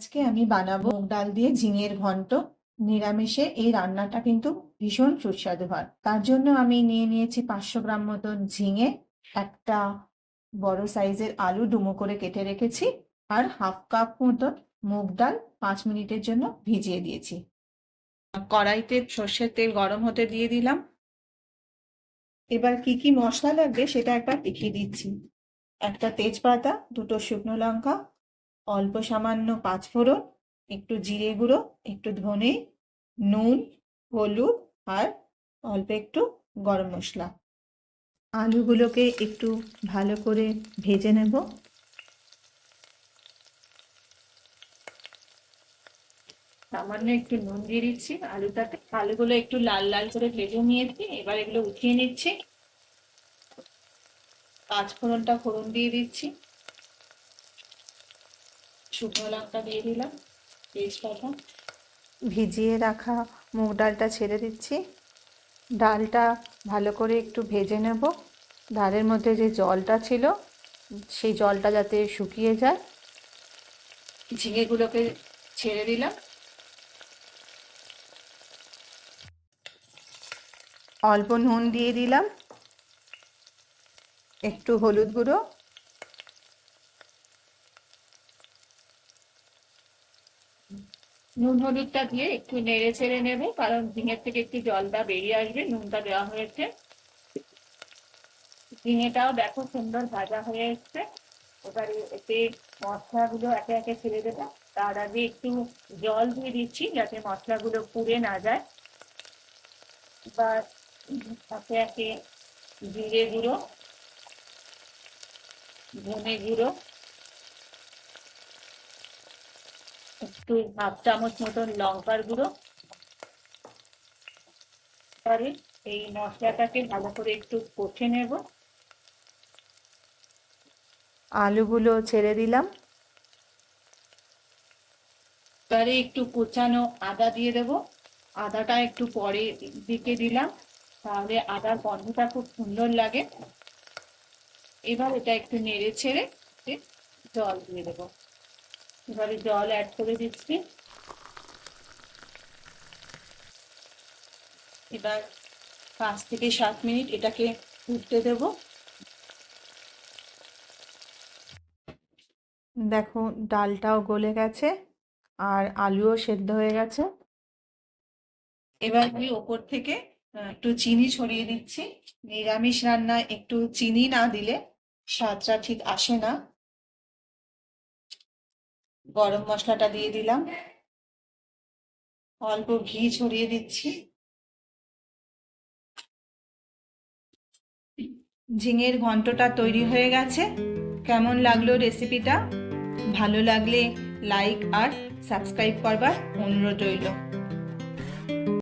আজকে আমি বানাবো মুগ ডাল দিয়ে ঝিঙের ঘন্ট। নিরামিষে এই রান্নাটা কিন্তু ভীষণ সুস্বাদু হয়। তার জন্য আমি নিয়ে নিয়েছি 500 গ্রাম মতন ঝিঙে, একটা বড় সাইজের আলু ডুমো করে কেটে রেখেছি, আর হাফ কাপ মতন মুগ ডাল 5 মিনিটের জন্য ভিজিয়ে দিয়েছি। কড়াইতে সর্ষের তেল গরম হতে দিয়ে দিলাম। এবার কি কি মশলা লাগবে সেটা একবার দেখিয়ে দিচ্ছি। একটা তেজপাতা, দুটো শুকনো লঙ্কা, অল্প সামান্য পাঁচফোড়ন, একটু জিরে গুঁড়ো, একটু ধনে, নুন, হলুদ আর অল্প একটু গরম মশলা। আলুগুলোকে একটু ভালো করে ভেজে নেব। সামান্য একটু নুন দিয়ে দিচ্ছি আলুটাতে। আলুগুলো একটু লাল লাল করে ভেজে নিয়েছি, এবার এগুলো উঠিয়ে নিচ্ছি। পাঁচফোড়নটা ফোড়ন দিয়ে দিচ্ছি, শুকনো লঙ্কা দিয়ে দিলাম, তেজপাতা। ভিজিয়ে রাখা মুগ ডালটা ছেড়ে দিচ্ছি। ডালটা ভালো করে একটু ভেজে নেব। ডালের মধ্যে যে জলটা ছিল সেই জলটা যাতে শুকিয়ে যায়। ঝিঙেগুলোকে ছেড়ে দিলাম। অল্প নুন দিয়ে দিলাম, একটু হলুদ গুঁড়ো, নুন হলুদটা দিয়ে একটু নেড়ে ছেড়ে নেব, কারণ ঝিঙের থেকে একটু জলটা বেরিয়ে আসবে। নুনটা দেওয়া হয়েছে। ঝিঙেটাও দেখো সুন্দর ভাজা হয়ে এসছে। এবারে এতে মশলাগুলো একে একে ছেড়ে দেবো। তার আগে একটু জল দিয়ে দিচ্ছি যাতে মশলাগুলো পুড়ে না যায়। এবার একে একে জিরে গুঁড়ো, ধনে গুঁড়ো, একটু হাফ চামচ মতন লঙ্কার গুঁড়ো। এবারে এই মশলাটাকে ভালো করে একটু কষে নেব। আলুগুলো ছেড়ে দিলাম। এবারে একটু কুচানো আদা দিয়ে দেব। আদাটা একটু পরে দিকে দিলাম, তাহলে আদার গন্ধটা খুব সুন্দর লাগে। এবার এটা একটু নেড়ে ছেড়ে জল দিয়ে দেবো। এবারে জল অ্যাড করে দিচ্ছি। এবার 5 থেকে 7 মিনিট এটাকে ফুটতে দেব। দেখো ডালটাও গলে গেছে আর আলুও সেদ্ধ হয়ে গেছে। এবার আমি ওপর থেকে একটু চিনি ছড়িয়ে দিচ্ছি। নিরামিষ রান্নায় একটু চিনি না দিলে স্বাদটা ঠিক আসে না। গরম মশলাটা দিয়ে দিলাম, অল্প ঘি ছড়িয়ে দিচ্ছি। ঝিঙের ঘন্টটা তৈরি হয়ে গেছে। কেমন লাগলো রেসিপিটা? ভালো লাগলে লাইক আর সাবস্ক্রাইব করবার অনুরোধ রইল।